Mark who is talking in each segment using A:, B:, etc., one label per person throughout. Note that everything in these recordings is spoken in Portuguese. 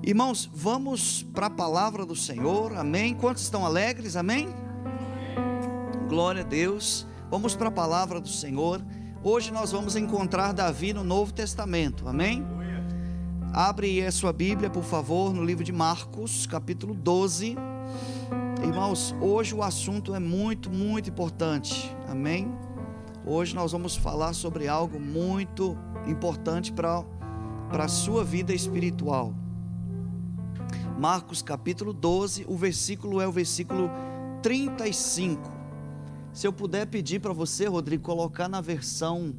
A: Irmãos, vamos para a palavra do Senhor, amém? Quantos estão alegres, amém? Glória a Deus. Vamos para a palavra do Senhor. Hoje nós vamos encontrar Davi no Novo Testamento, amém? Abre aí a sua Bíblia, por favor, no livro de Marcos, capítulo 12. Irmãos, hoje o assunto é muito importante, amém? Hoje nós vamos falar sobre algo muito importante para a sua vida espiritual. Marcos capítulo 12, o versículo é o versículo 35. Se eu puder pedir para você, Rodrigo, colocar na versão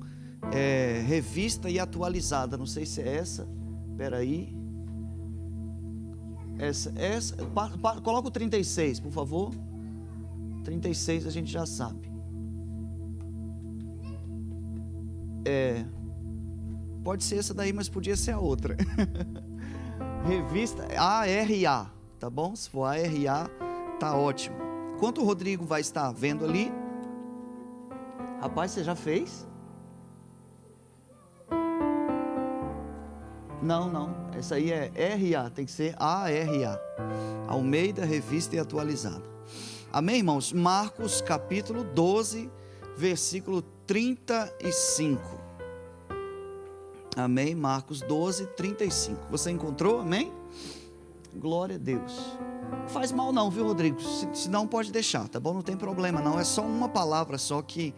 A: revista e atualizada, não sei se é essa, espera aí, coloca o 36, por favor. 36 a gente já sabe. Pode ser essa daí, mas podia ser a outra. Revista ARA, tá bom? Se for ARA, tá ótimo. Enquanto o Rodrigo vai estar vendo ali. Rapaz, você já fez? Não. Essa aí é RA, tem que ser ARA. Almeida, Revista e Atualizada. Amém, irmãos? Marcos capítulo 12, versículo 35. Amém, Marcos 12, 35. Você encontrou, amém? Glória a Deus. Não faz mal não, viu, Rodrigo? Se não, pode deixar, tá bom? Não tem problema não, é só uma palavra só que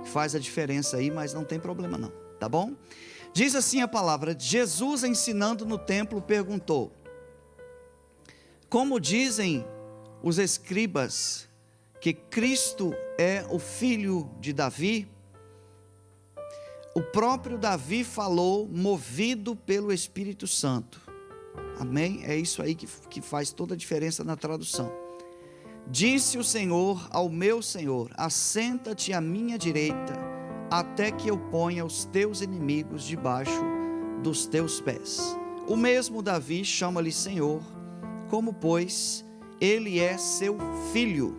A: faz a diferença aí, mas não tem problema não, tá bom? Diz assim a palavra: Jesus, ensinando no templo, perguntou: como dizem os escribas que Cristo é o filho de Davi? O próprio Davi falou, movido pelo Espírito Santo. Amém? É isso aí que faz toda a diferença na tradução. Disse o Senhor ao meu Senhor: assenta-te à minha direita, até que eu ponha os teus inimigos debaixo dos teus pés. O mesmo Davi chama-lhe Senhor, como pois ele é seu filho.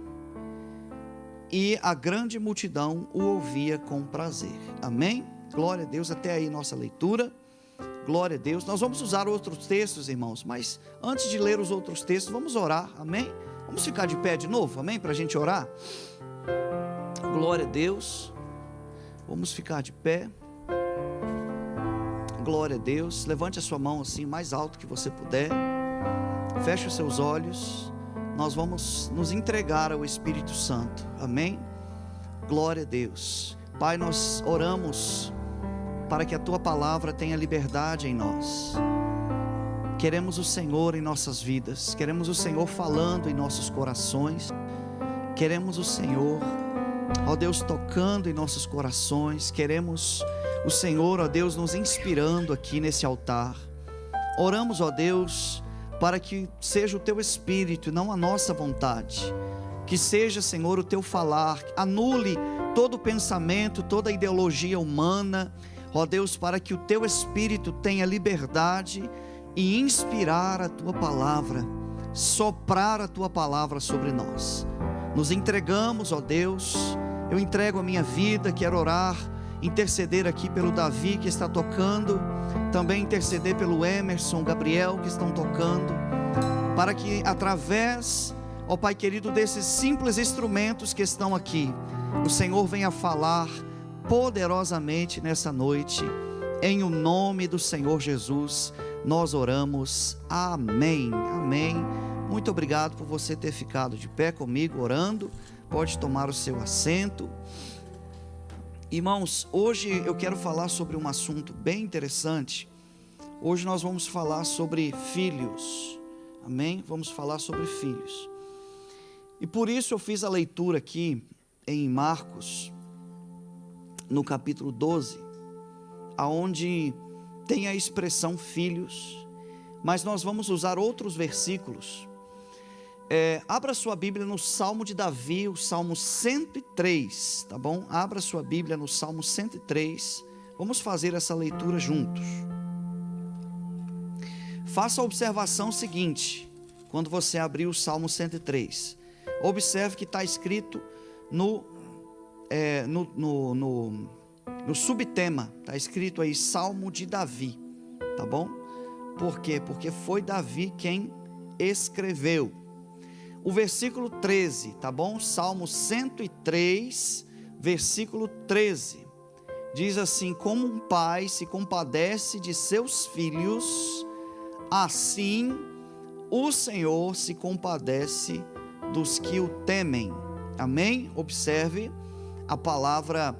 A: E a grande multidão o ouvia com prazer. Amém? Glória a Deus, até aí nossa leitura. Glória a Deus. Nós vamos usar outros textos, irmãos, mas antes de ler os outros textos, vamos orar, amém? Vamos ficar de pé de novo, amém? Para a gente orar. Glória a Deus. Vamos ficar de pé. Glória a Deus. Levante a sua mão assim, mais alto que você puder. Feche os seus olhos. Nós vamos nos entregar ao Espírito Santo, amém? Glória a Deus. Pai, nós oramos para que a Tua palavra tenha liberdade em nós. Queremos o Senhor em nossas vidas, queremos o Senhor falando em nossos corações, queremos o Senhor, ó Deus, tocando em nossos corações, queremos o Senhor, ó Deus, nos inspirando aqui nesse altar. Oramos, ó Deus, para que seja o Teu Espírito e não a nossa vontade, que seja, Senhor, o Teu falar, anule todo pensamento, toda ideologia humana, ó Deus, para que o Teu Espírito tenha liberdade e inspirar a Tua palavra, soprar a Tua palavra sobre nós. Nos entregamos, ó Deus, eu entrego a minha vida, quero orar, interceder aqui pelo Davi que está tocando, também interceder pelo Emerson, Gabriel que estão tocando, para que através, ó Pai querido, desses simples instrumentos que estão aqui, o Senhor venha falar poderosamente nessa noite, em o nome do Senhor Jesus, nós oramos, amém, amém. Muito obrigado por você ter ficado de pé comigo orando, pode tomar o seu assento. Irmãos, hoje eu quero falar sobre um assunto bem interessante. Hoje nós vamos falar sobre filhos, amém? Vamos falar sobre filhos, e por isso eu fiz a leitura aqui em Marcos, no capítulo 12, aonde tem a expressão filhos, mas nós vamos usar outros versículos. Abra sua Bíblia no Salmo de Davi, o Salmo 103, tá bom? Abra sua Bíblia no Salmo 103, vamos fazer essa leitura juntos. Faça a observação seguinte, quando você abrir o Salmo 103, observe que está escrito no subtema, está escrito aí Salmo de Davi, tá bom? Por quê? Porque foi Davi quem escreveu. O versículo 13, tá bom? Salmo 103, versículo 13. Diz assim: como um pai se compadece de seus filhos, assim o Senhor se compadece dos que o temem. Amém? Observe a palavra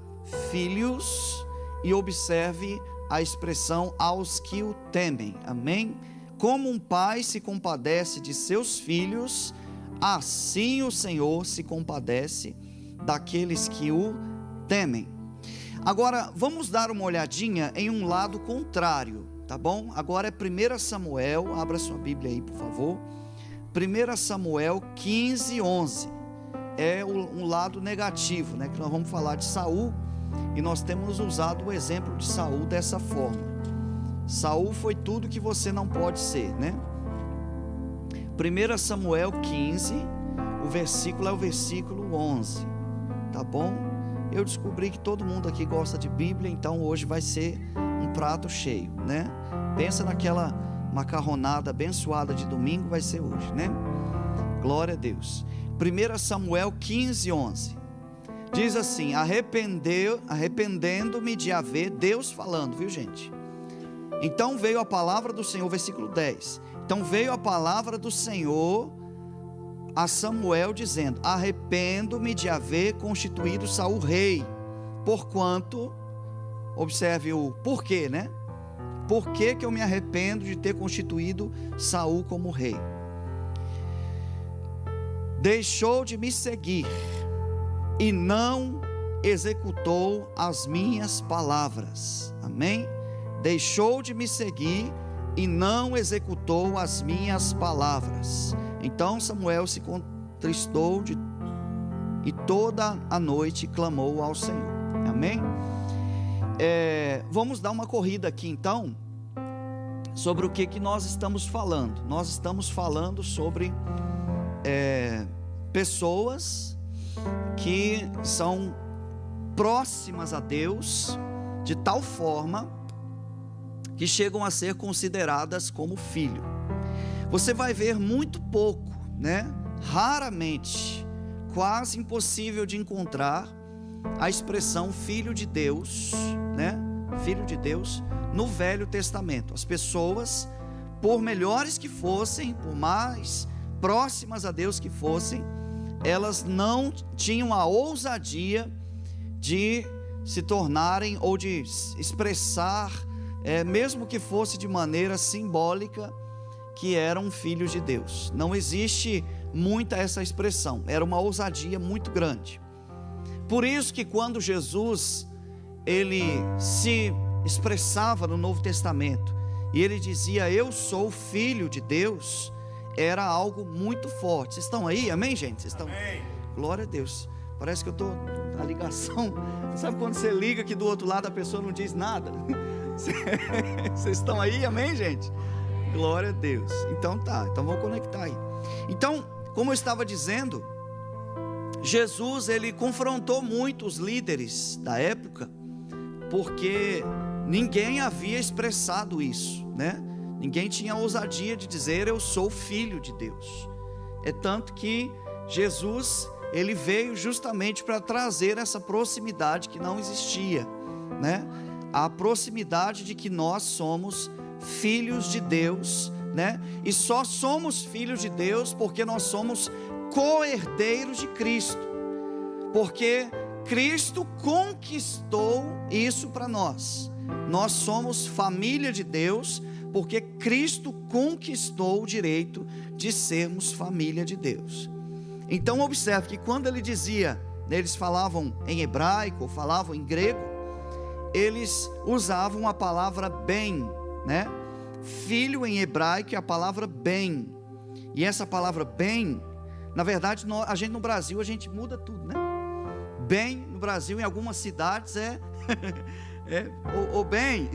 A: filhos e observe a expressão aos que o temem. Amém? Como um pai se compadece de seus filhos, assim o Senhor se compadece daqueles que o temem. Agora, vamos dar uma olhadinha em um lado contrário, tá bom? Agora é 1 Samuel, abra sua Bíblia aí, por favor. 1 Samuel 15, 11. É um lado negativo, né? Que nós vamos falar de Saul, e nós temos usado o exemplo de Saul dessa forma. Saul foi tudo que você não pode ser, né? 1 Samuel 15, o versículo é o versículo 11, tá bom? Eu descobri que todo mundo aqui gosta de Bíblia, então hoje vai ser um prato cheio, né? Pensa naquela macarronada abençoada de domingo, vai ser hoje, né? Glória a Deus. 1 Samuel 15, 11. Diz assim: arrependendo-me de haver, Deus falando, viu gente? Então veio a palavra do Senhor, versículo 10. Então veio a palavra do Senhor a Samuel dizendo: arrependo-me de haver constituído Saul rei, porquanto, observe o porquê, né? Por que eu me arrependo de ter constituído Saul como rei? Deixou de me seguir e não executou as minhas palavras. Amém? Deixou de me seguir e não executou as minhas palavras. Então Samuel se contristou e toda a noite clamou ao Senhor. Amém? Vamos dar uma corrida aqui então sobre o que nós estamos falando. Nós estamos falando sobre pessoas que são próximas a Deus de tal forma que chegam a ser consideradas como filho. Você vai ver muito pouco, né? Raramente, quase impossível de encontrar a expressão filho de Deus, né? Filho de Deus no Velho Testamento. As pessoas, por melhores que fossem, por mais próximas a Deus que fossem, elas não tinham a ousadia de se tornarem ou de expressar, mesmo que fosse de maneira simbólica, que eram filhos de Deus. Não existe muita essa expressão, era uma ousadia muito grande. Por isso que quando Jesus, ele se expressava no Novo Testamento, e ele dizia: eu sou filho de Deus, era algo muito forte. Vocês estão aí? Amém, gente? Vocês estão? Amém. Glória a Deus. Parece que eu estou na ligação. Sabe quando você liga que do outro lado a pessoa não diz nada? Vocês estão aí? Amém, gente? Glória a Deus. Então tá, então vou conectar aí. Então, como eu estava dizendo, Jesus, ele confrontou muito os líderes da época, porque ninguém havia expressado isso, né? Ninguém tinha a ousadia de dizer: eu sou filho de Deus. É tanto que Jesus, ele veio justamente para trazer essa proximidade que não existia, né? A proximidade de que nós somos filhos de Deus, né? E só somos filhos de Deus porque nós somos co-herdeiros de Cristo, porque Cristo conquistou isso para nós. Nós somos família de Deus porque Cristo conquistou o direito de sermos família de Deus. Então observe que quando ele dizia, eles falavam em hebraico, falavam em grego, eles usavam a palavra ben, né? Filho em hebraico é a palavra ben. E essa palavra ben, na verdade, a gente no Brasil, a gente muda tudo, né? Ben no Brasil, em algumas cidades o bem.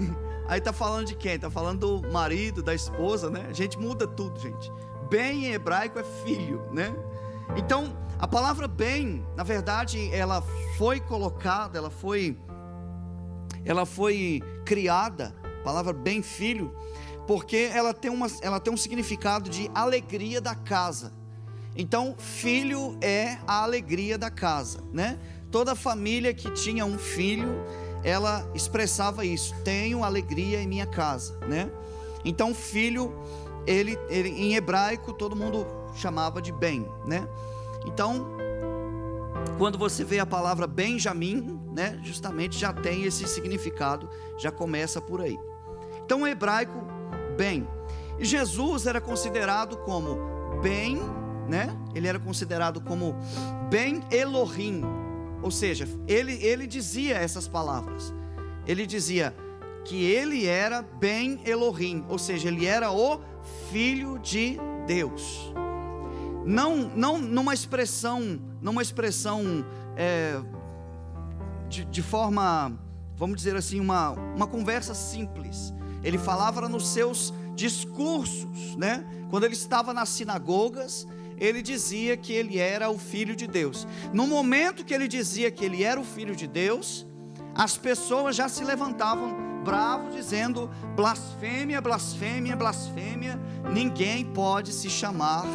A: Aí está falando de quem? Está falando do marido, da esposa, né? A gente muda tudo, gente. Bem em hebraico é filho, né? Então, a palavra bem, na verdade, ela foi colocada, ela foi criada, a palavra bem filho, porque ela tem um significado de alegria da casa. Então, filho é a alegria da casa, né? Toda família que tinha um filho, ela expressava isso: tenho alegria em minha casa, né? Então, filho, ele em hebraico todo mundo chamava de Ben, né? Então, quando você vê a palavra Benjamim, né, justamente já tem esse significado, já começa por aí. Então, o hebraico Ben. E Jesus era considerado como Ben, né? Ele era considerado como Ben Elohim. Ou seja, ele dizia essas palavras. Ele dizia que ele era Ben Elohim, ou seja, ele era o Filho de Deus. Não numa expressão de forma, vamos dizer assim, uma conversa simples. Ele falava nos seus discursos, né? Quando ele estava nas sinagogas, ele dizia que ele era o Filho de Deus. No momento que ele dizia que ele era o Filho de Deus, as pessoas já se levantavam bravos, dizendo: blasfêmia, blasfêmia, blasfêmia. Ninguém pode se chamar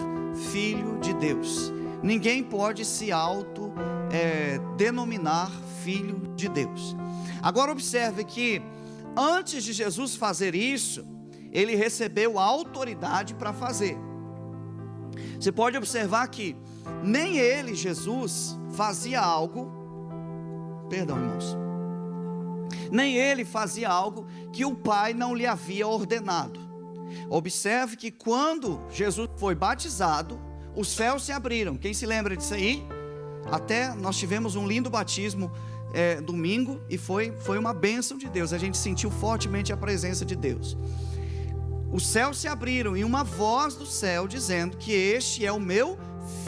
A: Filho de Deus. Ninguém pode se denominar Filho de Deus. Agora observe que antes de Jesus fazer isso, ele recebeu a autoridade para fazer. Você pode observar que nem ele, Jesus, fazia algo, perdão, irmãos, nem ele fazia algo que o Pai não lhe havia ordenado. Observe que quando Jesus foi batizado, os céus se abriram. Quem se lembra disso aí? Até nós tivemos um lindo batismo domingo, e foi uma bênção de Deus. A gente sentiu fortemente a presença de Deus. Os céus se abriram e uma voz do céu dizendo que este é o meu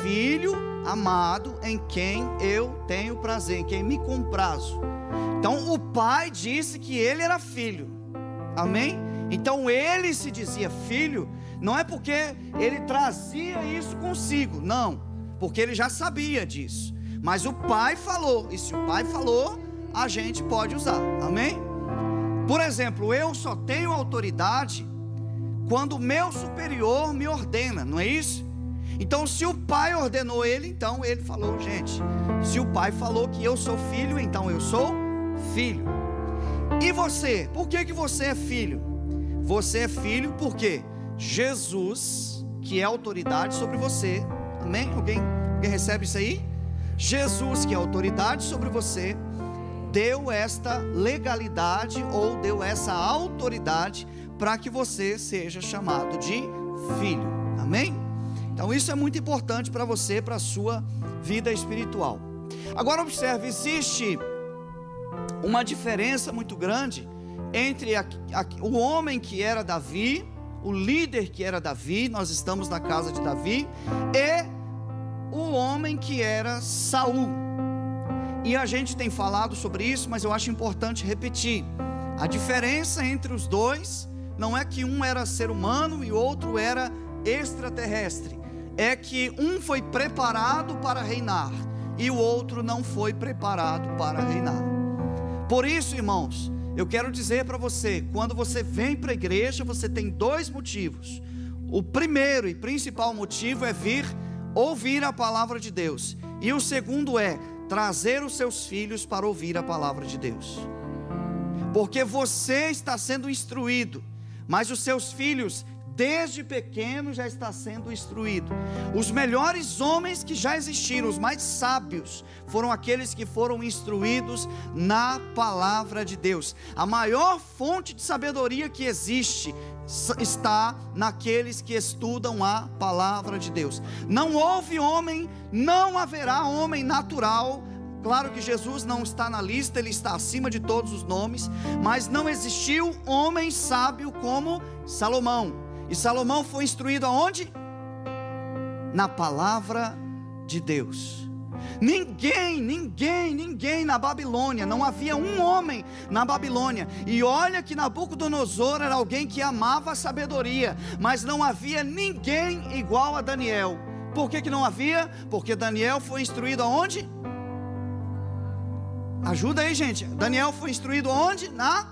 A: Filho amado, em quem eu tenho prazer, em quem me comprazo. Então o Pai disse que ele era filho. Amém? Então ele se dizia filho, não é porque ele trazia isso consigo, não, porque ele já sabia disso. Mas o Pai falou, e se o Pai falou, a gente pode usar. Amém? Por exemplo, eu só tenho autoridade quando o meu superior me ordena, não é isso? Então, se o Pai ordenou ele, então ele falou: gente, se o Pai falou que eu sou filho, então eu sou filho. E você, por que você é filho? Você é filho porque Jesus, que é autoridade sobre você, amém? Alguém recebe isso aí? Jesus, que é autoridade sobre você, deu esta legalidade, ou deu essa autoridade, para que você seja chamado de filho, amém? Então isso é muito importante para você, para a sua vida espiritual. Agora observe, existe uma diferença muito grande entre o homem que era Davi, o líder que era Davi, nós estamos na casa de Davi, e o homem que era Saul. E a gente tem falado sobre isso, mas eu acho importante repetir. A diferença entre os dois não é que um era ser humano e o outro era extraterrestre. É que um foi preparado para reinar e o outro não foi preparado para reinar. Por isso, irmãos, eu quero dizer para você, quando você vem para a igreja, você tem dois motivos. O primeiro e principal motivo é vir ouvir a palavra de Deus. E o segundo é trazer os seus filhos para ouvir a palavra de Deus. Porque você está sendo instruído, mas os seus filhos, desde pequeno, já está sendo instruído. Os melhores homens que já existiram, os mais sábios, foram aqueles que foram instruídos na palavra de Deus. A maior fonte de sabedoria que existe está naqueles que estudam a palavra de Deus. Não houve homem, não haverá homem natural. Claro que Jesus não está na lista, ele está acima de todos os nomes, mas não existiu homem sábio como Salomão. E Salomão foi instruído aonde? Na palavra de Deus. Ninguém na Babilônia, não havia um homem na Babilônia. E olha que Nabucodonosor era alguém que amava a sabedoria, mas não havia ninguém igual a Daniel. Por que não havia? Porque Daniel foi instruído aonde? Ajuda aí, gente. Daniel foi instruído onde? Na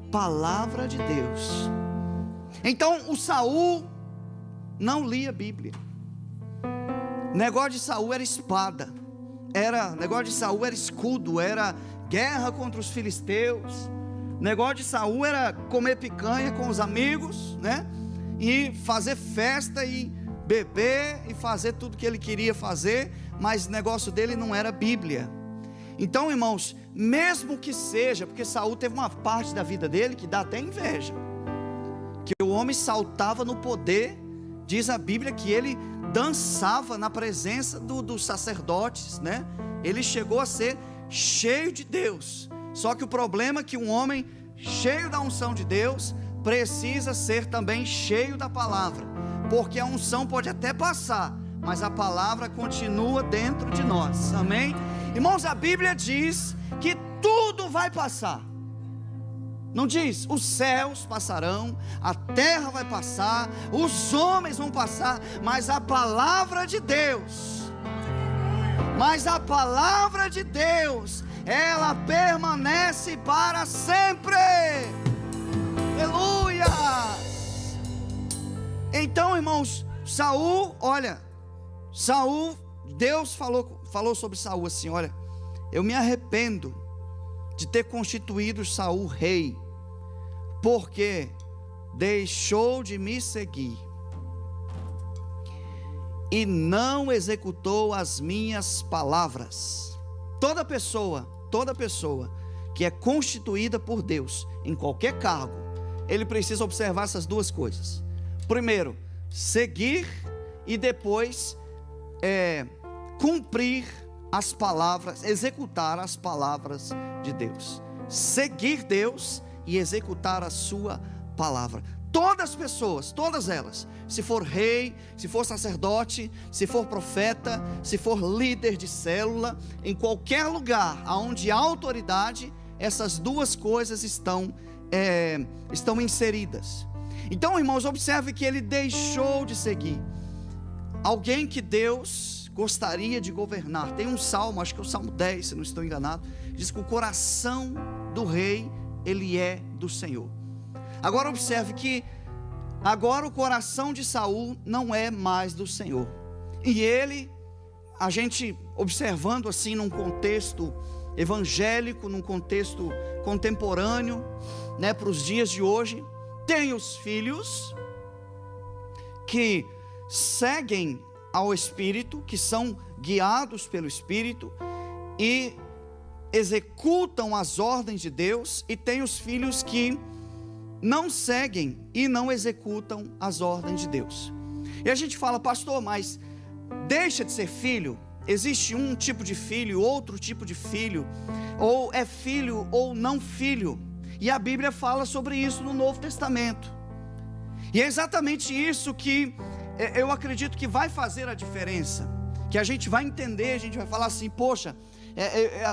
A: palavra de Deus. Então o Saul não lia a Bíblia. O negócio de Saul era espada, negócio de Saul era escudo, era guerra contra os filisteus. O negócio de Saul era comer picanha com os amigos, né? E fazer festa e beber e fazer tudo que ele queria fazer, mas o negócio dele não era Bíblia. Então, irmãos, mesmo que seja, porque Saul teve uma parte da vida dele que dá até inveja, que o homem saltava no poder. Diz a Bíblia que ele dançava na presença dos sacerdotes, né? Ele chegou a ser cheio de Deus. Só que o problema é que um homem cheio da unção de Deus precisa ser também cheio da palavra, porque a unção pode até passar, mas a palavra continua dentro de nós. Amém? Irmãos, a Bíblia diz que tudo vai passar. Não diz, os céus passarão, a terra vai passar, os homens vão passar, mas a palavra de Deus, ela permanece para sempre. Aleluia! Então, irmãos, Deus falou sobre Saul assim: olha, eu me arrependo de ter constituído Saul rei, porque deixou de me seguir e não executou as minhas palavras. Toda pessoa que é constituída por Deus em qualquer cargo, ele precisa observar essas duas coisas. Primeiro, seguir, e depois cumprir as palavras, executar as palavras de Deus. Seguir Deus e executar a sua palavra. Todas as pessoas, todas elas, se for rei, se for sacerdote, se for profeta, se for líder de célula, em qualquer lugar onde há autoridade, essas duas coisas estão inseridas. Então, irmãos, observe que ele deixou de seguir alguém que Deus gostaria de governar. Tem um salmo, acho que é o Salmo 10, se não estou enganado, diz que o coração do rei, ele é do Senhor. Agora observe que agora o coração de Saul não é mais do Senhor. E ele, a gente observando assim num contexto evangélico, num contexto contemporâneo, né, para os dias de hoje, tem os filhos que seguem ao Espírito, que são guiados pelo Espírito e executam as ordens de Deus, e tem os filhos que não seguem e não executam as ordens de Deus. E a gente fala: pastor, mas deixa de ser filho? Existe um tipo de filho, outro tipo de filho, ou é filho ou não filho? E a Bíblia fala sobre isso no Novo Testamento, e é exatamente isso que eu acredito que vai fazer a diferença, que a gente vai entender. A gente vai falar assim: poxa,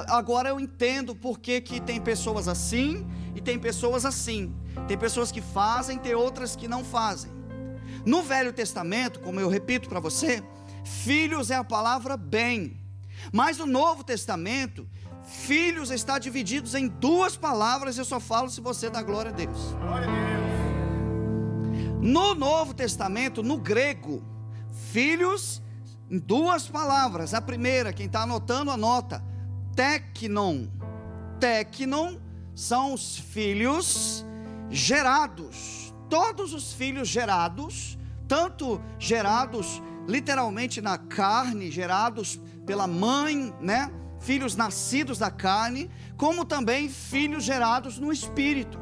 A: agora eu entendo por que tem pessoas assim e tem pessoas assim. Tem pessoas que fazem, tem outras que não fazem. No Velho Testamento, como eu repito para você, filhos é a palavra bem. Mas no Novo Testamento, filhos está divididos em duas palavras. Eu só falo se você dá glória a Deus. Glória a Deus. No Novo Testamento, no grego, filhos em duas palavras. A primeira, quem está anotando, anota: teknon. Teknon são os filhos gerados. Todos os filhos gerados, tanto gerados literalmente na carne, gerados pela mãe, né? Filhos nascidos da carne, como também filhos gerados no Espírito.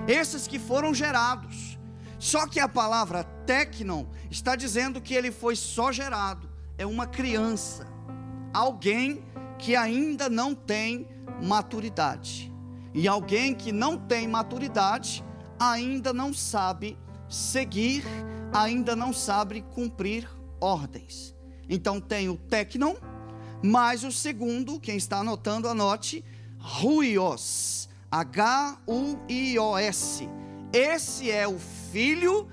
A: Esses que foram gerados. Só que a palavra teknon está dizendo que ele foi só gerado. É uma criança, alguém que ainda não tem maturidade. E alguém que não tem maturidade ainda não sabe seguir, ainda não sabe cumprir ordens. Então tem o teknon, mas o segundo, quem está anotando, anote: huios, Huios. Esse é o filho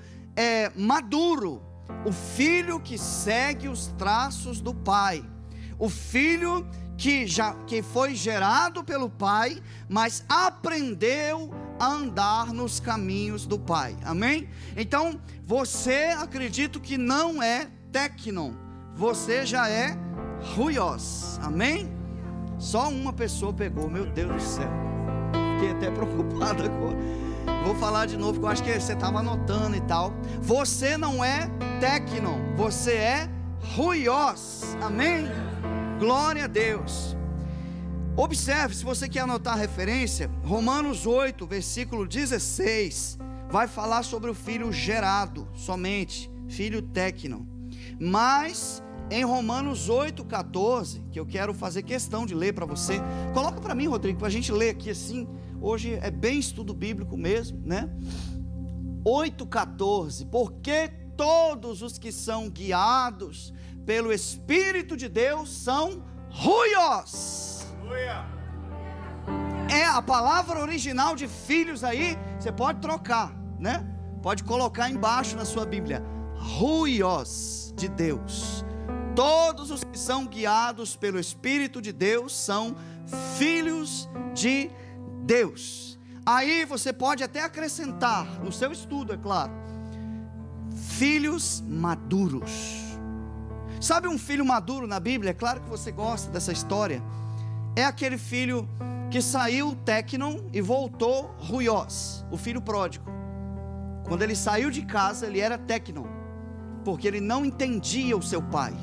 A: maduro, o filho que segue os traços do pai, o filho que foi gerado pelo pai, mas aprendeu a andar nos caminhos do Pai. Amém? Então, você, acredito que não é teknon, você já é huios. Amém? Só uma pessoa pegou, meu Deus do céu. Fiquei até preocupado agora. Vou falar de novo, porque eu acho que você estava anotando e tal. Você não é teknon, você é huios. Amém? Glória a Deus. Observe, se você quer anotar a referência, Romanos 8, versículo 16, vai falar sobre o filho gerado, somente, filho teknon. Mas em Romanos 8, 14, que eu quero fazer questão de ler para você, coloca para mim, Rodrigo, para a gente ler aqui assim. Hoje é bem estudo bíblico mesmo, né? 8,14, porque todos os que são guiados pelo Espírito de Deus são huios. É a palavra original de filhos aí, você pode trocar, né? Pode colocar embaixo na sua Bíblia, huios de Deus. Todos os que são guiados pelo Espírito de Deus são filhos de Deus. Aí você pode até acrescentar no seu estudo, é claro, filhos maduros. Sabe um filho maduro na Bíblia? É claro que você gosta dessa história. É aquele filho que saiu teknon e voltou huios, o filho pródigo. Quando ele saiu de casa, ele era teknon, porque ele não entendia o seu pai,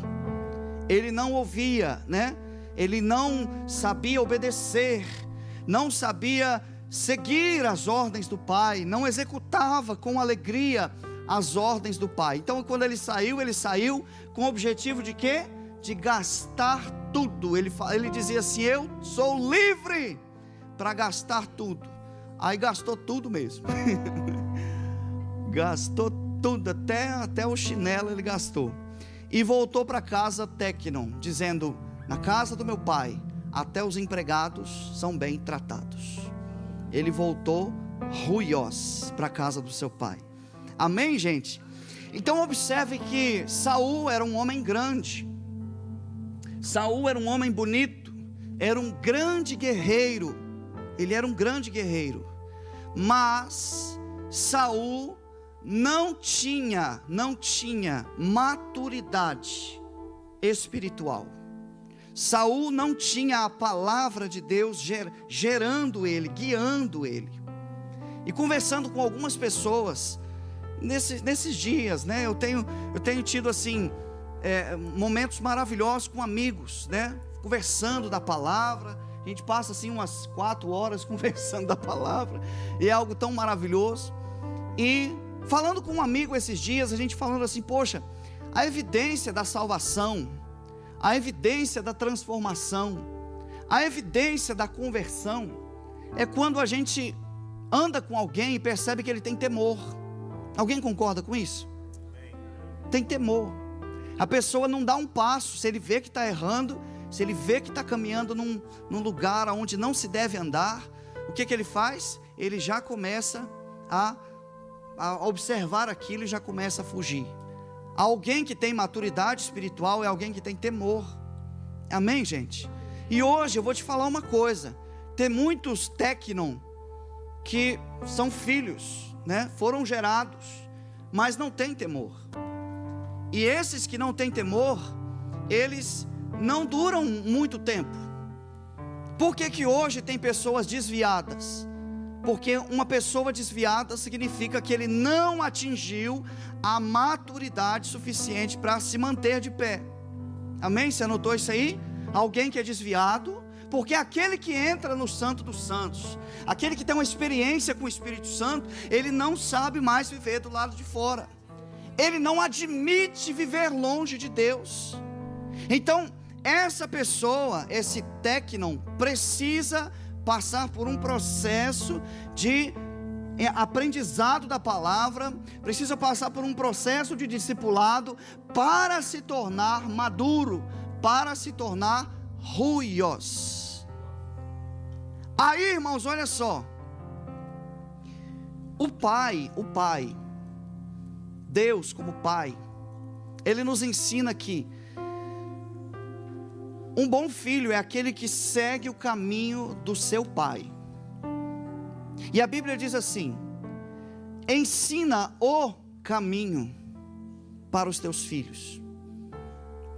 A: ele não ouvia, né? Ele não sabia obedecer, não sabia seguir as ordens do pai, não executava com alegria as ordens do pai. Então quando ele saiu com o objetivo de quê? De gastar tudo. Ele dizia assim: eu sou livre para gastar tudo. Aí gastou tudo mesmo. Gastou tudo, até o chinelo ele gastou. E voltou para casa teknon, dizendo: na casa do meu pai, até os empregados são bem tratados. Ele voltou huios para a casa do seu pai. Amém, gente? Então observe que Saul era um homem grande. Saul era um homem bonito, era um grande guerreiro. Ele era um grande guerreiro. Mas Saul não tinha maturidade espiritual. Saul não tinha a palavra de Deus gerando ele, guiando ele. E conversando com algumas pessoas nesses dias, né? Eu tenho tido assim momentos maravilhosos com amigos, né? Conversando da palavra. A gente passa assim umas 4 horas conversando da palavra, e é algo tão maravilhoso. E falando com um amigo esses dias, a gente falando assim: poxa, a evidência da salvação, a evidência da transformação, a evidência da conversão é quando a gente anda com alguém e percebe que ele tem temor. Alguém concorda com isso? Tem temor. A pessoa não dá um passo, se ele vê que está errando, se ele vê que está caminhando num lugar onde não se deve andar, o que ele faz? Ele já começa a observar aquilo e já começa a fugir. Alguém que tem maturidade espiritual é alguém que tem temor. Amém, gente? E hoje eu vou te falar uma coisa: tem muitos teknon que são filhos, né? Foram gerados, mas não têm temor. E esses que não têm temor, eles não duram muito tempo. Por que hoje tem pessoas desviadas? Porque uma pessoa desviada significa que ele não atingiu a maturidade suficiente para se manter de pé. Amém? Você anotou isso aí? Alguém que é desviado, porque aquele que entra no Santo dos Santos, aquele que tem uma experiência com o Espírito Santo, ele não sabe mais viver do lado de fora. Ele não admite viver longe de Deus. Então, essa pessoa, esse teknon, precisa passar por um processo de aprendizado da palavra, precisa passar por um processo de discipulado para se tornar maduro, para se tornar huios. Aí, irmãos, olha só, o Pai, Deus como Pai, Ele nos ensina que um bom filho é aquele que segue o caminho do seu pai. E a Bíblia diz assim: ensina o caminho para os teus filhos.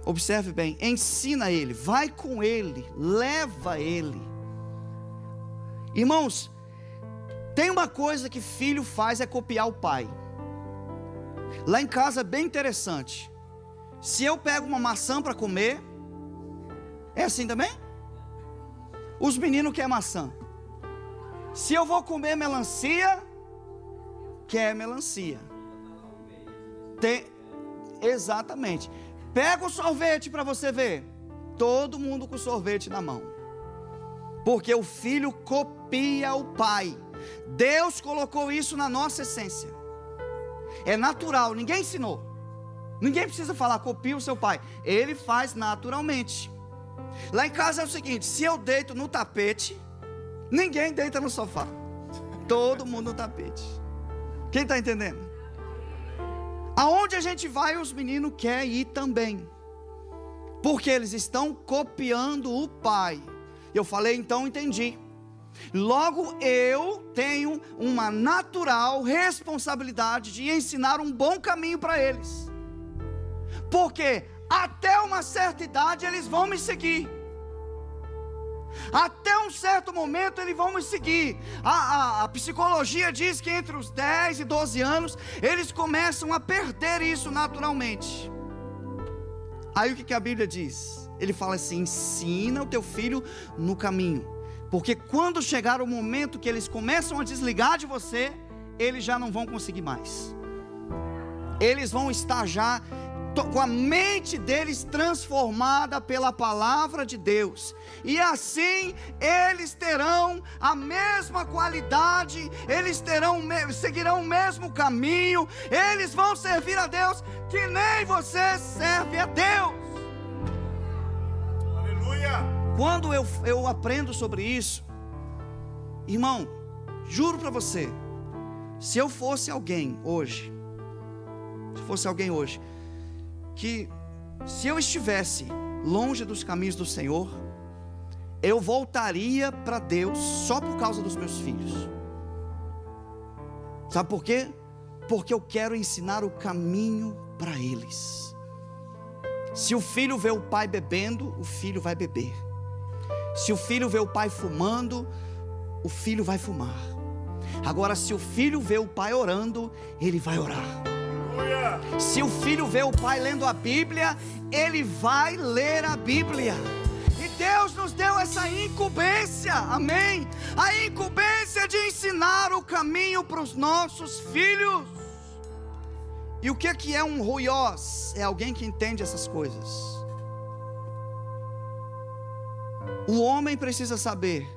A: Observe bem, ensina ele, vai com ele, leva ele. Irmãos, tem uma coisa que filho faz, é copiar o pai. Lá em casa é bem interessante. Se eu pego uma maçã para comer, é assim também? Os meninos querem maçã. Se eu vou comer melancia, quer melancia. Exatamente. Pega o sorvete para você ver. Todo mundo com sorvete na mão. Porque o filho copia o pai. Deus colocou isso na nossa essência. É natural, ninguém ensinou. Ninguém precisa falar, copia o seu pai. Ele faz naturalmente. Lá em casa é o seguinte: se eu deito no tapete, ninguém deita no sofá. Todo mundo no tapete. Quem está entendendo? Aonde a gente vai, os meninos querem ir também. Porque eles estão copiando o pai. Eu falei, então entendi. Logo eu tenho uma natural responsabilidade de ensinar um bom caminho para eles. Porque até uma certa idade eles vão me seguir. Até um certo momento eles vão me seguir. A psicologia diz que entre os 10 e 12 anos eles começam a perder isso naturalmente. Aí o que a Bíblia diz? Ele fala assim: ensina o teu filho no caminho, porque quando chegar o momento que eles começam a desligar de você, eles já não vão conseguir mais. Eles vão estar já com a mente deles transformada pela palavra de Deus, e assim eles terão a mesma qualidade, eles seguirão o mesmo caminho, eles vão servir a Deus que nem você serve a Deus. Aleluia! Quando eu aprendo sobre isso, irmão, juro para você, se eu fosse alguém hoje, que se eu estivesse longe dos caminhos do Senhor, eu voltaria para Deus só por causa dos meus filhos. Sabe por quê? Porque eu quero ensinar o caminho para eles. Se o filho vê o pai bebendo, o filho vai beber. Se o filho vê o pai fumando, o filho vai fumar. Agora, se o filho vê o pai orando, ele vai orar. Se o filho vê o pai lendo a Bíblia, ele vai ler a Bíblia. E Deus nos deu essa incumbência, amém? A incumbência de ensinar o caminho para os nossos filhos. E o que é um ruiós? É alguém que entende essas coisas. O homem precisa saber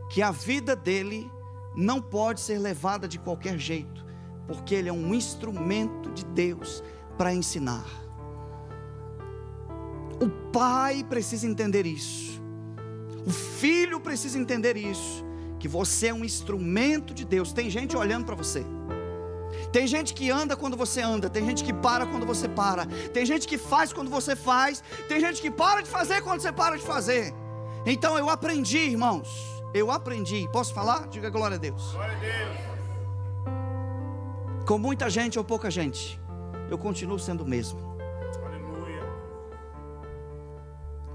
A: que a vida dele não pode ser levada de qualquer jeito, porque ele é um instrumento de Deus para ensinar. O pai precisa entender isso. O filho precisa entender isso, que você é um instrumento de Deus. Tem gente olhando para você. Tem gente que anda quando você anda. Tem gente que para quando você para. Tem gente que faz quando você faz. Tem gente que para de fazer quando você para de fazer. Então eu aprendi, irmãos. Eu aprendi. Posso falar? Diga glória a Deus. Glória a Deus. Com muita gente ou pouca gente, eu continuo sendo o mesmo. Aleluia.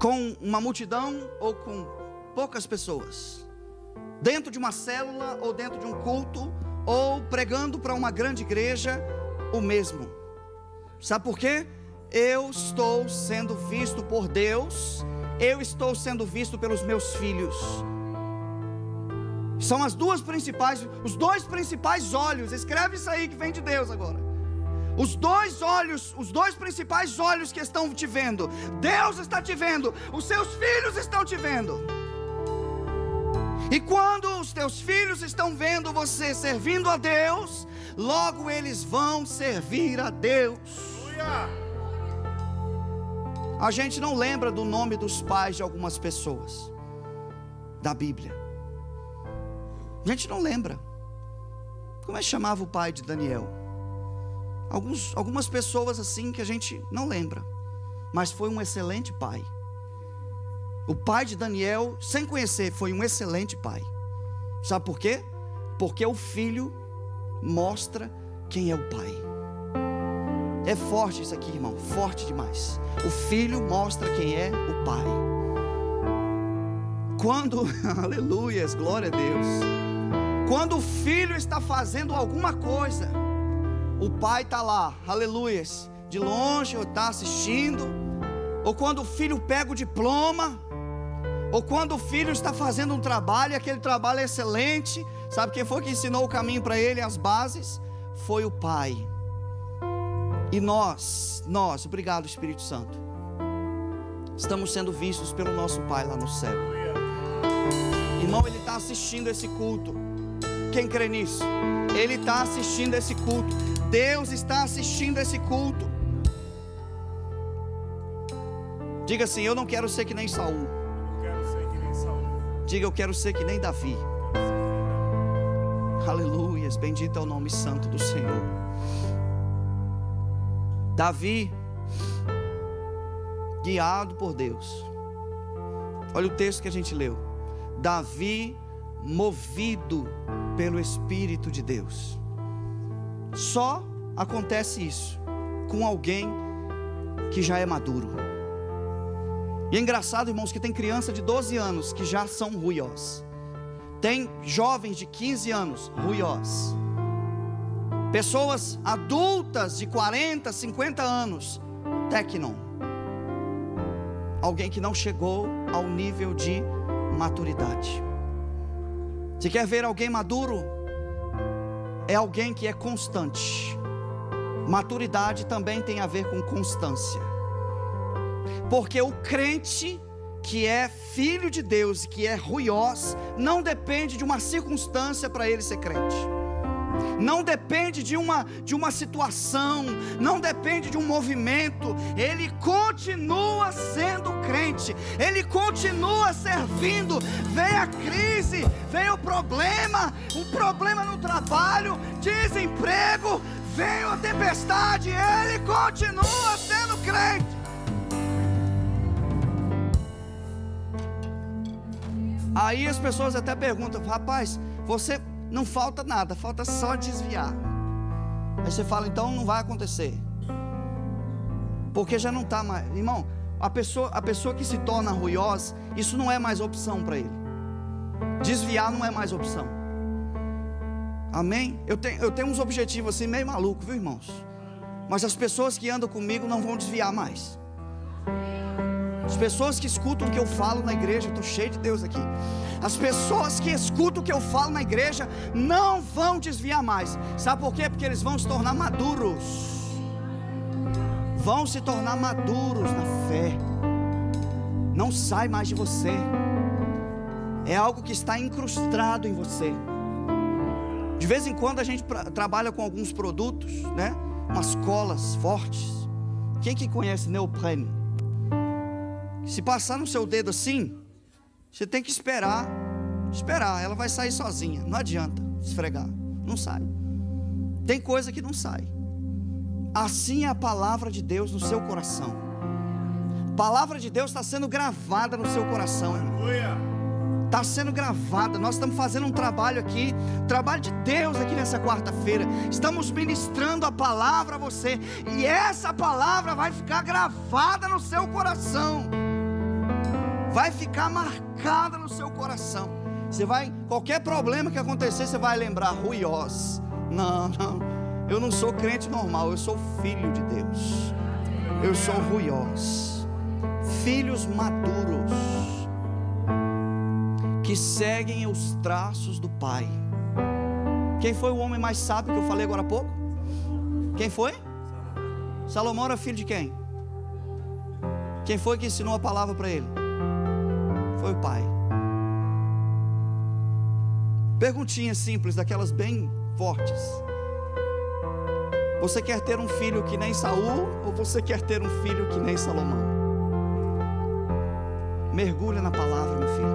A: Com uma multidão ou com poucas pessoas, dentro de uma célula ou dentro de um culto, ou pregando para uma grande igreja, o mesmo. Sabe por quê? Eu estou sendo visto por Deus, eu estou sendo visto pelos meus filhos. São os dois principais olhos. Escreve isso aí que vem de Deus agora. Os dois principais olhos que estão te vendo. Deus está te vendo, os seus filhos estão te vendo. E quando os teus filhos estão vendo você servindo a Deus, logo eles vão servir a Deus. A gente não lembra do nome dos pais de algumas pessoas da Bíblia. A gente não lembra. Como é que chamava o pai de Daniel? Algumas pessoas assim que a gente não lembra, mas foi um excelente pai. O pai de Daniel, sem conhecer, foi um excelente pai. Sabe por quê? Porque o filho mostra quem é o pai. É forte isso aqui, irmão, forte demais. O filho mostra quem é o pai. Quando, aleluias, glória a Deus, quando o filho está fazendo alguma coisa, o pai está lá, aleluias, de longe, ou está assistindo. Ou quando o filho pega o diploma, ou quando o filho está fazendo um trabalho, e aquele trabalho é excelente. Sabe quem foi que ensinou o caminho para ele, as bases? Foi o pai. E nós, obrigado Espírito Santo, estamos sendo vistos pelo nosso Pai lá no céu. Irmão, Ele está assistindo esse culto. Quem crê nisso? Ele está assistindo esse culto. Deus está assistindo esse culto. Diga assim: eu não quero ser que nem Saul. Diga: eu quero ser que nem Davi. Aleluias, bendito é o nome santo do Senhor. Davi, guiado por Deus. Olha o texto que a gente leu. Davi, movido pelo Espírito de Deus. Só acontece isso com alguém que já é maduro. E é engraçado, irmãos, que tem criança de 12 anos que já são ruiós. Tem jovens de 15 anos ruiós. Pessoas adultas de 40, 50 anos, tecnon. Alguém que não chegou ao nível de maturidade. Você quer ver alguém maduro? É alguém que é constante. Maturidade também tem a ver com constância. Porque o crente que é filho de Deus, que é ruiós, não depende de uma circunstância para ele ser crente. Não depende de uma situação, não depende de um movimento. Ele continua sendo crente, ele continua servindo. Vem a crise, vem o problema, um problema no trabalho, desemprego, vem a tempestade, ele continua sendo crente. Aí as pessoas até perguntam: rapaz, você não falta nada, falta só desviar. Aí você fala: então não vai acontecer, porque já não está mais. Irmão, a pessoa que se torna ruiosa, isso não é mais opção para ele. Desviar não é mais opção. Amém? Eu tenho uns objetivos assim meio maluco, viu, irmãos? Mas as pessoas que andam comigo não vão desviar mais. As pessoas que escutam o que eu falo na igreja, estou cheio de Deus aqui. As pessoas que escutam o que eu falo na igreja não vão desviar mais. Sabe por quê? Porque eles vão se tornar maduros. Vão se tornar maduros na fé. Não sai mais de você. É algo que está incrustado em você. De vez em quando a gente trabalha com alguns produtos, né? Umas colas fortes. Quem que conhece neoprene? Se passar no seu dedo assim, você tem que esperar, ela vai sair sozinha. Não adianta esfregar, não sai. Tem coisa que não sai. Assim é a palavra de Deus no seu coração. A palavra de Deus está sendo gravada no seu coração, irmão. Está sendo gravada. Nós estamos fazendo um trabalho aqui, trabalho de Deus aqui nessa quarta-feira. Estamos ministrando a palavra a você, e essa palavra vai ficar gravada no seu coração. Vai ficar marcada no seu coração. Você vai, qualquer problema que acontecer, você vai lembrar: ruiós. Não, eu não sou crente normal, eu sou filho de Deus. Eu sou ruiós. Filhos maduros, que seguem os traços do Pai. Quem foi o homem mais sábio que eu falei agora há pouco? Quem foi? Salomão era filho de quem? Quem foi que ensinou a palavra para ele? Foi o pai. Perguntinha simples, daquelas bem fortes: você quer ter um filho que nem Saul, ou você quer ter um filho que nem Salomão? Mergulha na palavra, meu filho.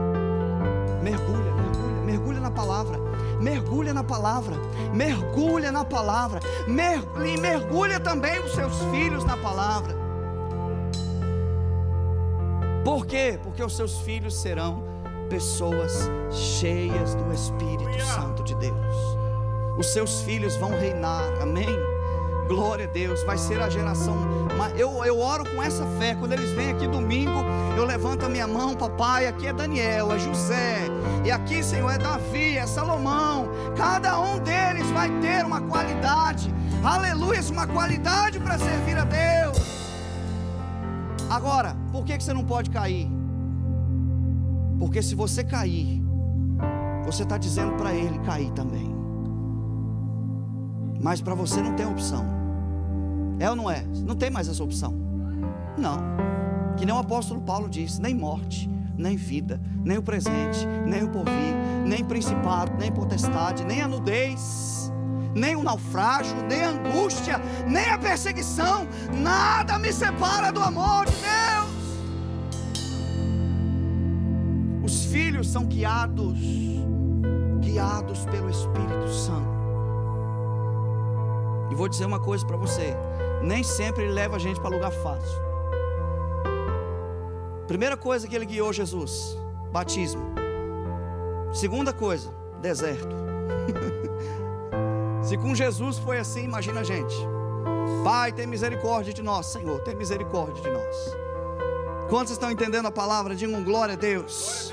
A: Mergulha na palavra. Mergulha na palavra. Mergulha na palavra. E mergulha também os seus filhos na palavra. Por quê? Porque os seus filhos serão pessoas cheias do Espírito Santo de Deus. Os seus filhos vão reinar, amém? Glória a Deus, vai ser a geração. Eu oro com essa fé. Quando eles vêm aqui domingo, eu levanto a minha mão, papai. Aqui é Daniel, é José, e aqui, Senhor, é Davi, é Salomão. Cada um deles vai ter uma qualidade, aleluia, uma qualidade para servir a Deus. Agora, por que você não pode cair? Porque se você cair, você está dizendo para ele cair também. Mas para você não tem opção. É ou não é? Não tem mais essa opção. Não. Que nem o apóstolo Paulo disse: nem morte, nem vida, nem o presente, nem o porvir, nem principado, nem potestade, nem a nudez, nem o naufrágio, nem a angústia, nem a perseguição, nada me separa do amor de Deus. Os filhos são guiados pelo Espírito Santo. E vou dizer uma coisa para você: nem sempre ele leva a gente para lugar fácil. Primeira coisa que ele guiou Jesus: batismo. Segunda coisa, deserto. Se com Jesus foi assim, imagina a gente. Pai, tem misericórdia de nós. Senhor, tem misericórdia de nós. Quantos estão entendendo a palavra? Digam glória a Deus.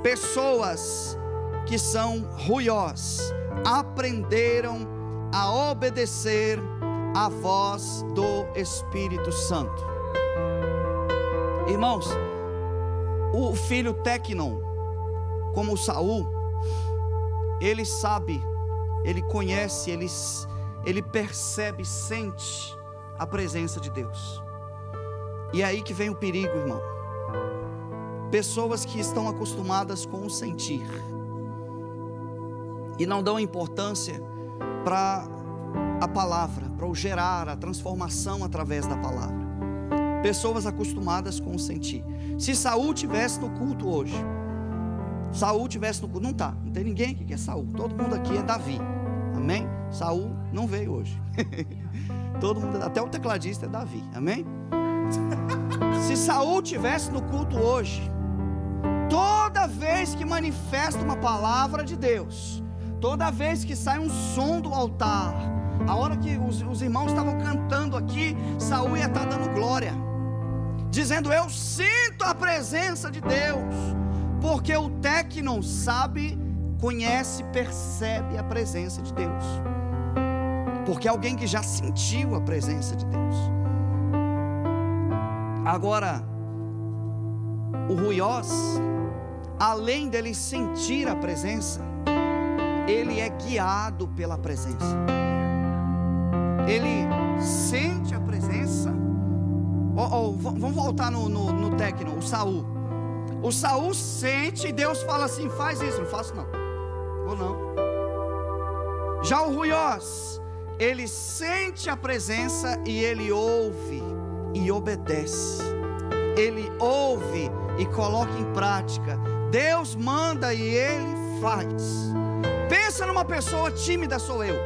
A: Pessoas que são ruiós aprenderam a obedecer a voz do Espírito Santo. Irmãos, o filho Tecnon, como Saul, ele sabe, ele conhece, ele percebe, sente a presença de Deus. E é aí que vem o perigo, irmão. Pessoas que estão acostumadas com o sentir e não dão importância para a palavra, para o gerar a transformação através da palavra. Pessoas acostumadas com o sentir. Se Saul tivesse no culto hoje, Saul tivesse no culto, não tem ninguém aqui que é Saul, todo mundo aqui é Davi, amém? Saul não veio hoje. Todo mundo, até o tecladista é Davi, amém? Se Saul tivesse no culto hoje, toda vez que manifesta uma palavra de Deus, toda vez que sai um som do altar, a hora que os irmãos estavam cantando aqui, Saul ia estar dando glória, dizendo: eu sinto a presença de Deus. Porque o Tecnon sabe, conhece, percebe a presença de Deus. Porque é alguém que já sentiu a presença de Deus. Agora, o ruiós, além dele sentir a presença, ele é guiado pela presença. Ele sente a presença. Vamos voltar no Tecnon, o Saul. O Saul sente e Deus fala assim: faz isso. Não faço não, ou não. Já o ruiós, ele sente a presença e ele ouve e obedece. Ele ouve e coloca em prática. Deus manda e ele faz. Pensa numa pessoa tímida, sou eu.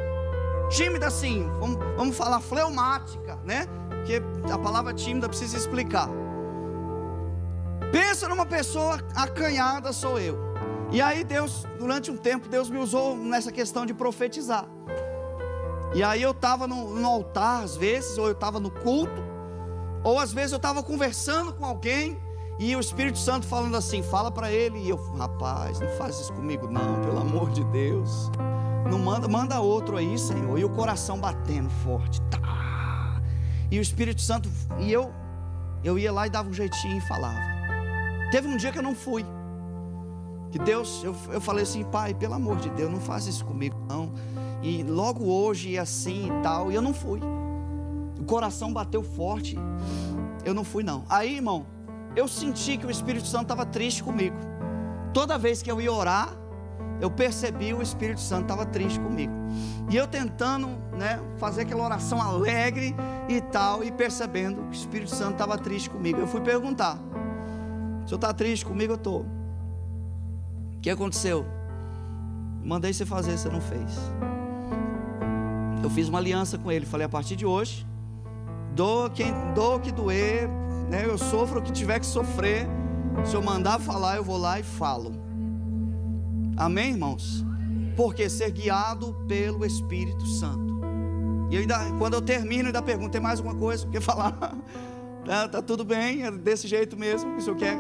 A: Tímida assim, vamos falar fleumática, né? Porque a palavra tímida precisa explicar. Pensa numa pessoa acanhada, sou eu. E aí Deus, durante um tempo, Deus me usou nessa questão de profetizar. E aí eu estava no altar às vezes, ou eu estava no culto, ou às vezes eu estava conversando com alguém, e o Espírito Santo falando assim: fala para ele. E eu: rapaz, não faz isso comigo não, pelo amor de Deus. Não manda outro aí, Senhor. E o coração batendo forte, tá. E o Espírito Santo, e eu ia lá e dava um jeitinho e falava. Teve um dia que eu não fui, que Deus, eu falei assim: pai, pelo amor de Deus, não faz isso comigo não. E logo hoje e assim e tal, e eu não fui. O coração bateu forte, eu não fui não. Aí, irmão, eu senti que o Espírito Santo estava triste comigo. Toda vez que eu ia orar, eu percebi o Espírito Santo estava triste comigo. E eu tentando, né, fazer aquela oração alegre e tal, e percebendo que o Espírito Santo estava triste comigo. Eu fui perguntar: o senhor está triste comigo? Eu estou. O que aconteceu? Mandei você fazer, você não fez. Eu fiz uma aliança com ele. Falei: a partir de hoje, doa o que doer, né? Eu sofro o que tiver que sofrer, Se eu mandar falar, eu vou lá e falo. Amém, irmãos? Porque ser guiado pelo Espírito Santo. E ainda, quando eu termino, ainda pergunto: tem mais alguma coisa que falar? Tá tudo bem, é desse jeito mesmo que o senhor quer.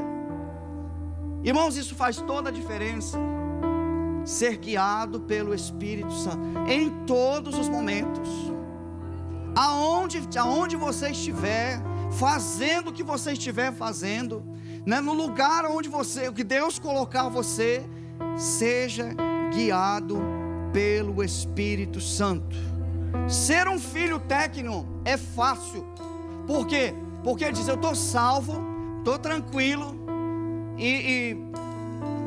A: Irmãos, isso faz toda a diferença. Ser guiado pelo Espírito Santo em todos os momentos. Aonde você estiver, fazendo o que você estiver fazendo, né? No lugar onde o que Deus colocar você, seja guiado pelo Espírito Santo. Ser um filho técnico é fácil. Por quê? Porque diz: eu estou salvo, estou tranquilo, e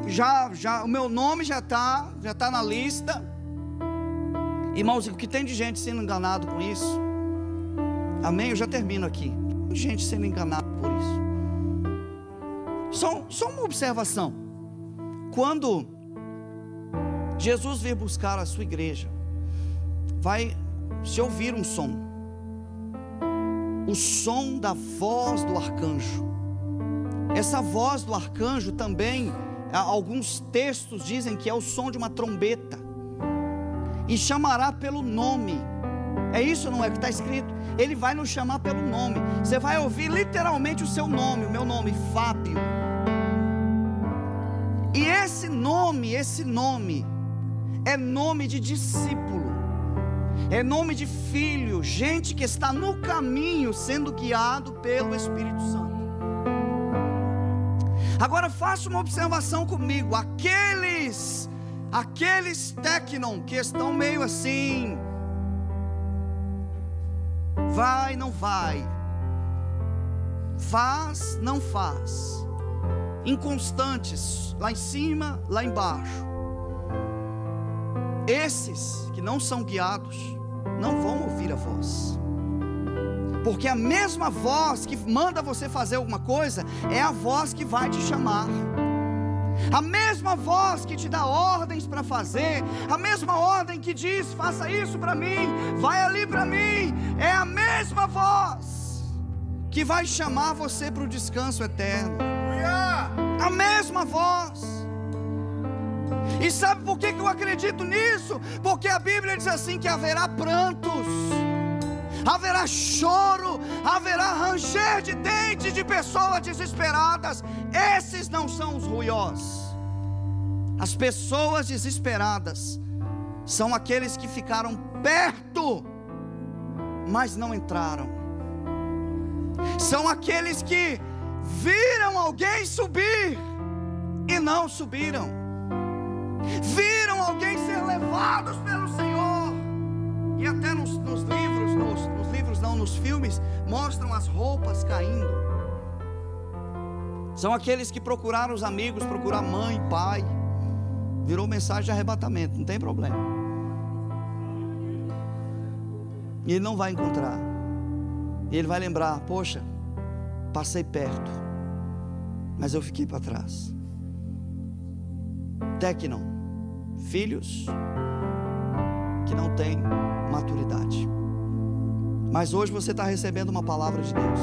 A: já o meu nome já está na lista. Irmãos, o que tem de gente sendo enganado com isso? Amém? Eu já termino aqui. Tem gente sendo enganada por isso. Só uma observação. Quando Jesus vir buscar a sua igreja, vai se ouvir um som, o som da voz do arcanjo. Essa voz do arcanjo também, alguns textos dizem que é o som de uma trombeta, e chamará pelo nome. É isso, não é que está escrito? Ele vai nos chamar pelo nome. Você vai ouvir literalmente o seu nome, o meu nome, Fábio. E esse nome é nome de discípulo, é nome de filho, gente que está no caminho sendo guiado pelo Espírito Santo. Agora faça uma observação comigo. Aqueles técnon que estão meio assim, vai, não vai, faz, não faz, inconstantes, lá em cima, lá embaixo. Esses que não são guiados não vão ouvir a voz, porque a mesma voz que manda você fazer alguma coisa é a voz que vai te chamar. A mesma voz que te dá ordens para fazer, a mesma ordem que diz: faça isso para mim, vai ali para mim, é a mesma voz que vai chamar você para o descanso eterno. A mesma voz. E sabe por que eu acredito nisso? Porque a Bíblia diz assim: que haverá prantos, haverá choro, haverá ranger de dentes de pessoas desesperadas. Esses não são os ruiós. As pessoas desesperadas são aqueles que ficaram perto, mas não entraram. São aqueles que viram alguém subir e não subiram. Viram alguém ser levados pelo Senhor. E até nos filmes, mostram as roupas caindo. São aqueles que procuraram os amigos, procuraram mãe, pai. Virou mensagem de arrebatamento, não tem problema. E ele não vai encontrar. E ele vai lembrar: poxa, passei perto, mas eu fiquei para trás. Técnon, filhos que não têm maturidade. Mas hoje você está recebendo uma palavra de Deus,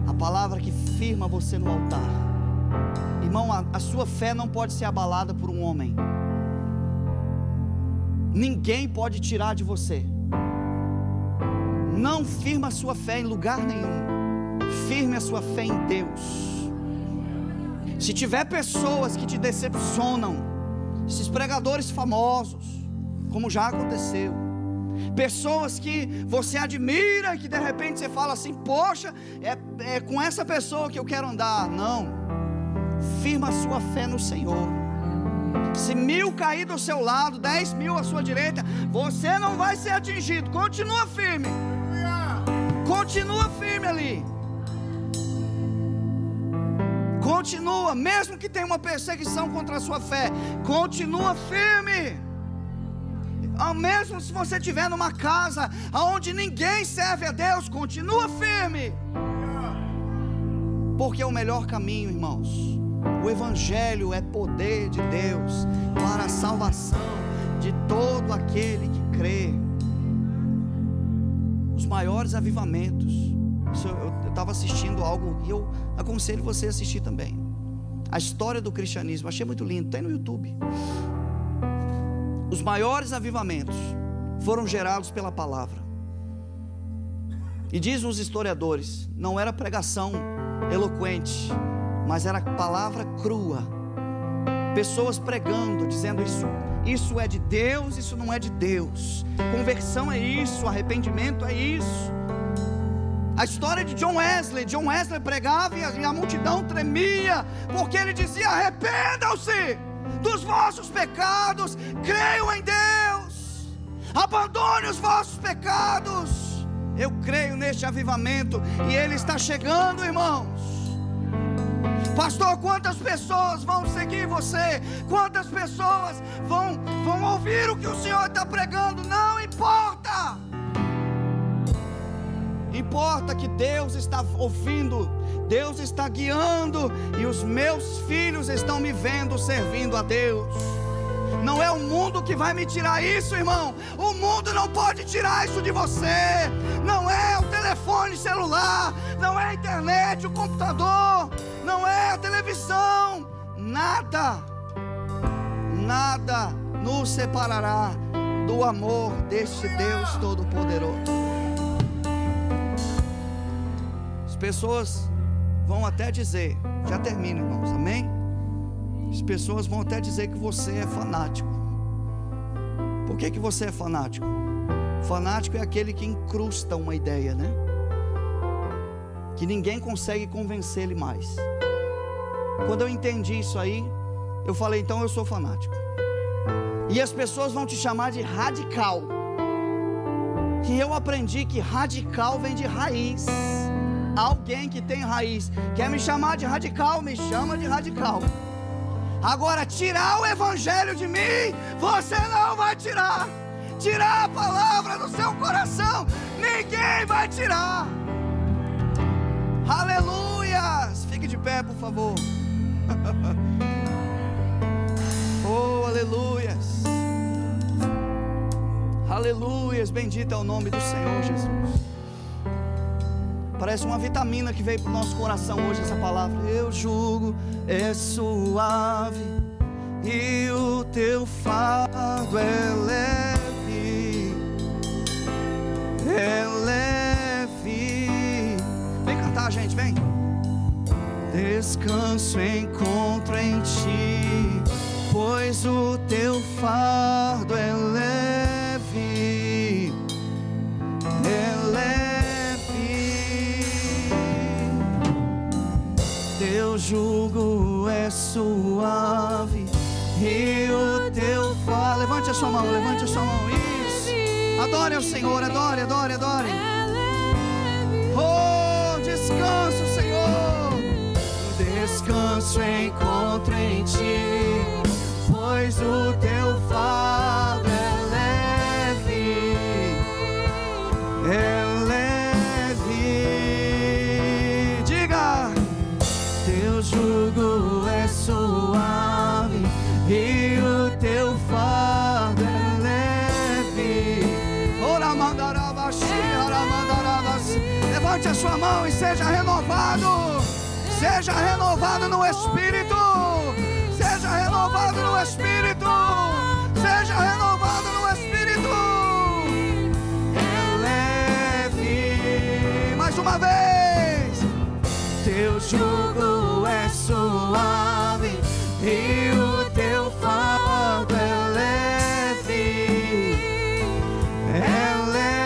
A: a palavra que firma você no altar. Irmão, a sua fé não pode ser abalada por um homem. Ninguém pode tirar de você. Não firma a sua fé em lugar nenhum. Firme a sua fé em Deus. Se tiver pessoas que te decepcionam, esses pregadores famosos, como já aconteceu, pessoas que você admira e que de repente você fala assim: poxa, é com essa pessoa que eu quero andar. Não, firma a sua fé no Senhor. Se 1000 cair do seu lado, 10.000 à sua direita, você não vai ser atingido. Continua firme. Continua firme ali. Continua, mesmo que tenha uma perseguição contra a sua fé, continua firme. Mesmo se você estiver numa casa onde ninguém serve a Deus, continua firme. Porque é o melhor caminho, irmãos. O Evangelho é poder de Deus para a salvação de todo aquele que crê. Os maiores avivamentos Eu estava assistindo algo e eu aconselho você a assistir também. A história do cristianismo, achei muito lindo, tem no YouTube. Os maiores avivamentos foram gerados pela palavra. E dizem os historiadores, não era pregação eloquente, mas era palavra crua. Pessoas pregando, dizendo isso é de Deus, isso não é de Deus. Conversão é isso, arrependimento é isso. A história de John Wesley pregava e a multidão tremia, porque ele dizia: arrependam-se dos vossos pecados, creiam em Deus, abandone os vossos pecados. Eu creio neste avivamento e ele está chegando, irmãos. Pastor, quantas pessoas vão seguir você? Quantas pessoas vão ouvir o que o Senhor está pregando? Não importa. Importa que Deus está ouvindo, Deus está guiando, e os meus filhos estão me vendo servindo a Deus. Não é o mundo que vai me tirar isso, irmão. O mundo não pode tirar isso de você. Não é o telefone celular, não é a internet, o computador, não é a televisão. Nada nos separará do amor deste Deus Todo-Poderoso. As pessoas vão até dizer, já termino, irmãos, amém? As pessoas vão até dizer que você é fanático. Por que você é fanático? Fanático é aquele que incrusta uma ideia, né? Que ninguém consegue convencer ele mais. Quando eu entendi isso aí, eu falei, então eu sou fanático. E as pessoas vão te chamar de radical. E eu aprendi que radical vem de raiz. Alguém que tem raiz quer me chamar de radical, me chama de radical. Agora, tirar o evangelho de mim, você não vai tirar. Tirar a palavra do seu coração, ninguém vai tirar. Aleluias. Fique de pé, por favor. Oh, aleluias. Aleluias. Bendito é o nome do Senhor Jesus. Parece uma vitamina que veio para o nosso coração hoje essa palavra. Eu jugo é suave e o teu fardo é leve. É leve. Vem cantar, gente, vem. Descanso encontro em ti, pois o teu fardo é leve. É leve. Teu jugo é suave e o teu fardo. Levante a sua mão, levante a sua mão. Isso. Adore ao Senhor, adore, adore, adore. Oh, descanso, Senhor. Descanso encontro em ti, pois o teu fardo é leve. É leve. Diga. Teu jugo é suave e o teu fardo é leve. Levante a sua mão e seja renovado. Seja renovado no Espírito. Seja renovado no Espírito. Seja renovado no Espírito. É leve. Mais uma vez. Teu jugo é suave e o teu fardo é leve. É leve.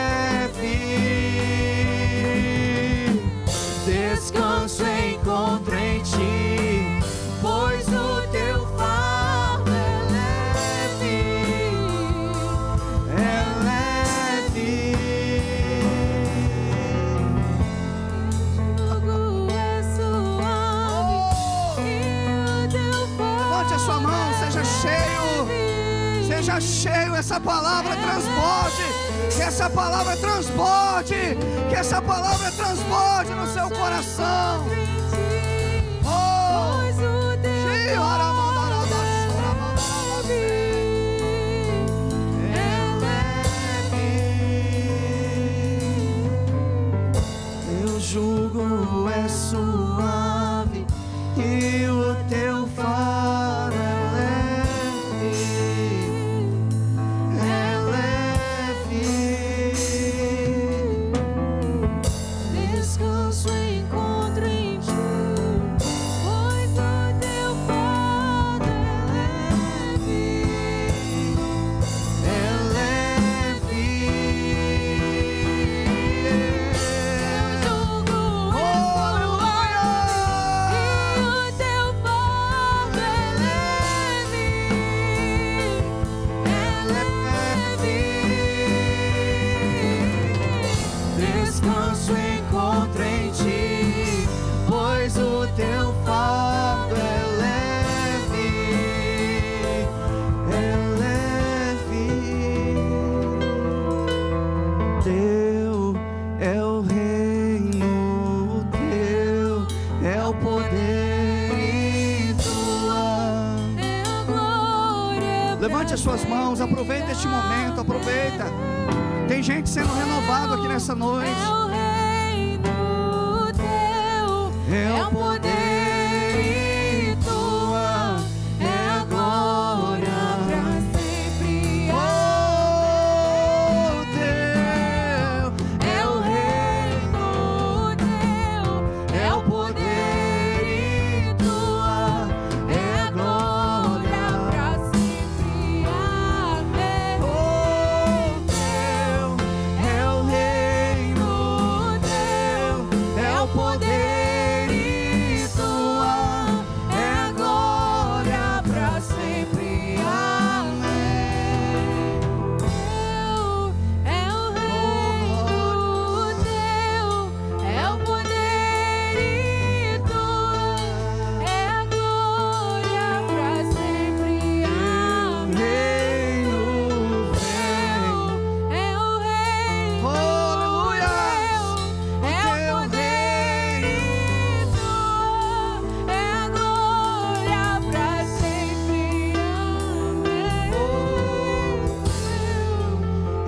A: Descanso encontro em ti, pois o teu fardo é leve. É leve. Seja cheio, essa palavra transborde, que essa palavra transborde, que essa palavra transborde no seu coração. Oh, teu jugo é suave e o teu fardo é leve, é leve.
B: Descanso encontro em ti, pois o teu fardo é leve,
A: É leve.
B: teu jugo é
A: Aleluia!
B: e o teu fardo é leve, é leve.
A: Descanso encontro em ti, pois o teu fardo é leve, é leve. Teu é o reino, teu é o poder e tua.
B: É a glória.
A: Levante as suas mãos, aproveita este momento, aproveita. Tem gente sendo renovado aqui nessa noite.
B: É o reino teu,
A: É o poder e tua, é a glória
B: pra sempre.
A: Oh, teu
B: É o reino teu,
A: é o poder e tua, é a glória
B: pra sempre. Amém.
A: Oh, teu é o reino, teu é o poder e tua, é a glória pra sempre. Amém.
B: É o reino teu, é o poder e tua, é a glória pra sempre. Amém.
A: Reino vem.
B: É o reino
A: Aleluia.
B: é o poder e tua, é a glória pra sempre. Amém.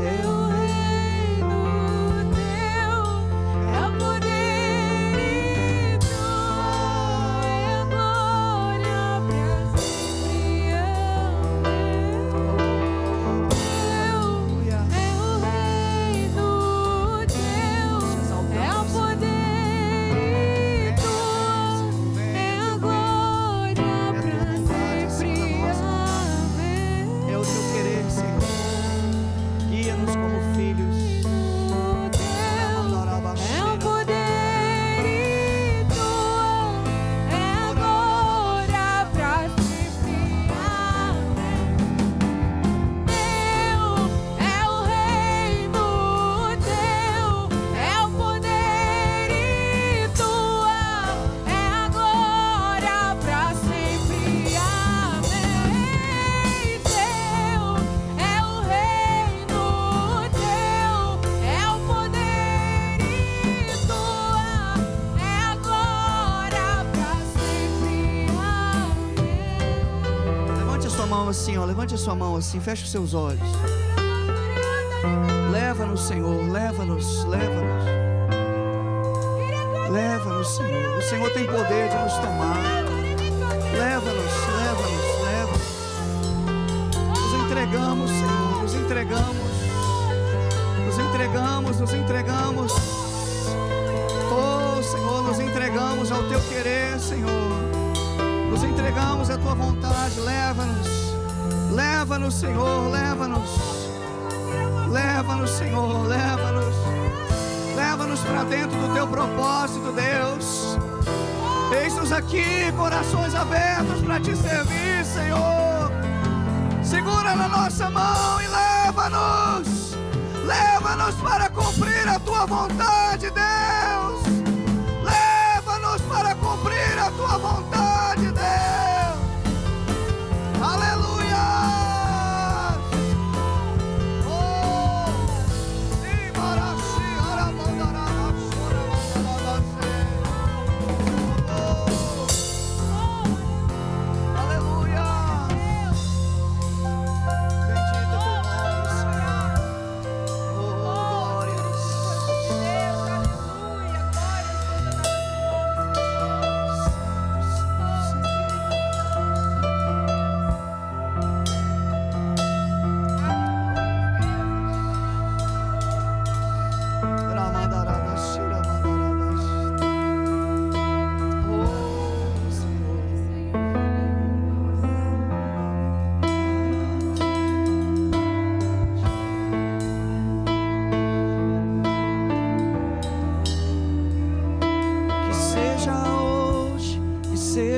B: É o reino teu, é o poder e tua, é a glória pra sempre.
A: Aleluia.
B: É o reino teu, é o poder e tua, é a glória pra sempre. Amém.
A: É o teu querer, Senhor. Guia-nos como filhos.
B: É o poder e tua, é a glória pra sempre. Amém. Teu é o reino teu, é o poder e tua, é a glória pra sempre. Amém. Teu é o reino teu, é o poder e tua, é a glória pra sempre. Amém.
A: Levante a sua mão assim, ó. Levante a sua mão assim. Feche os seus olhos. Leva-nos, Senhor. Leva-nos, leva-nos. Leva-nos, Senhor. O Senhor tem poder de nos tomar. Leva-nos, leva-nos, leva-nos. Nos entregamos, Senhor. Nos entregamos. Nos entregamos, nos entregamos. Oh, Senhor, nos entregamos ao teu querer, Senhor. Nos entregamos à tua vontade. Leva-nos. Leva-nos, Senhor. Leva-nos. Leva-nos, Senhor. Leva-nos. Leva-nos para dentro do teu propósito, Deus. Eis-nos aqui, corações abertos para te servir, Senhor. Segura na nossa mão e leva-nos. Leva-nos para cumprir a tua vontade, Deus. Leva-nos para cumprir a tua vontade, Deus. Aleluia.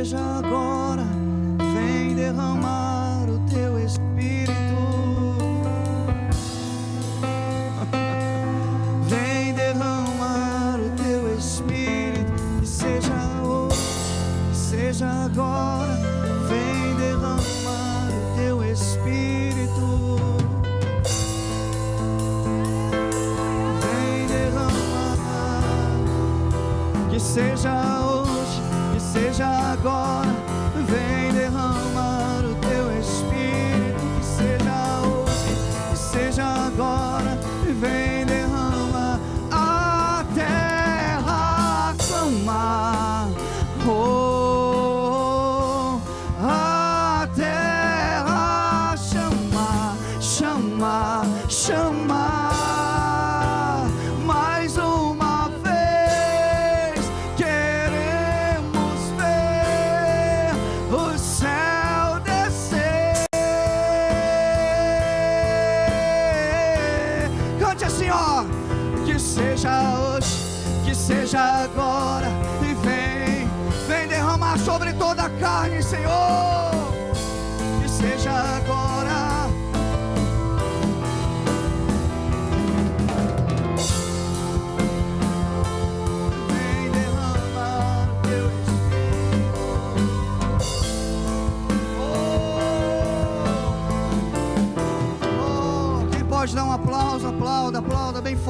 A: seja agora, vem derramar o teu Espírito. Vem derramar o teu Espírito, que seja hoje, que seja agora, vem derramar o teu Espírito. Vem derramar, que seja hoje, que seja agora, vem derramar o teu Espírito, que seja hoje, que seja agora, vem derramar. A terra clamar, oh, a terra chamar, chamar, chamar, mais uma vez queremos ver o céu descer. Cante assim, ó, que seja hoje, que seja agora, e vem, vem derramar sobre toda a carne, Senhor, que seja agora,